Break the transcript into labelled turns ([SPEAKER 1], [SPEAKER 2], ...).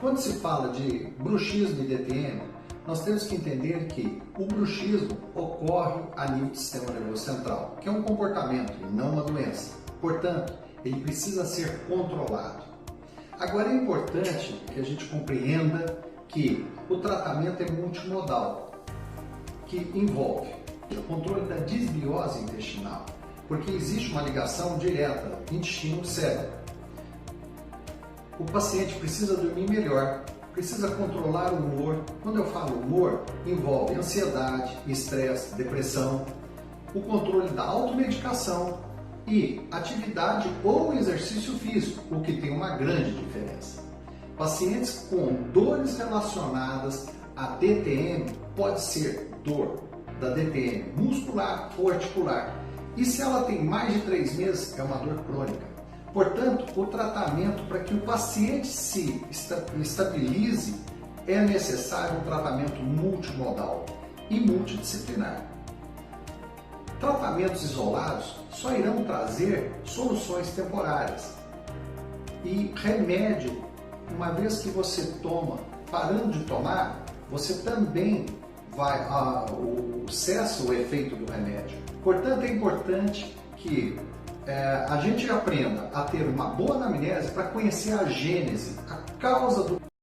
[SPEAKER 1] Quando se fala de bruxismo e DTM, nós temos que entender que o bruxismo ocorre a nível do sistema nervoso central, que é um comportamento e não uma doença. Portanto, ele precisa ser controlado. Agora é importante que a gente compreenda que o tratamento é multimodal, que envolve o controle da desbiose intestinal, porque existe uma ligação direta intestino-cérebro. O paciente precisa dormir melhor, precisa controlar o humor. Quando eu falo humor, envolve ansiedade, estresse, depressão, o controle da automedicação e atividade ou exercício físico, o que tem uma grande diferença. Pacientes com dores relacionadas a DTM pode ser dor da DTM muscular ou articular. E se ela tem mais de 3 meses, é uma dor crônica. Portanto, o tratamento para que o paciente se estabilize é necessário um tratamento multimodal e multidisciplinar. Tratamentos isolados só irão trazer soluções temporárias. E remédio, uma vez que você toma, parando de tomar, você também vai cessa o efeito do remédio. Portanto, é importante que a gente aprenda a ter uma boa anamnese para conhecer a gênese, a causa do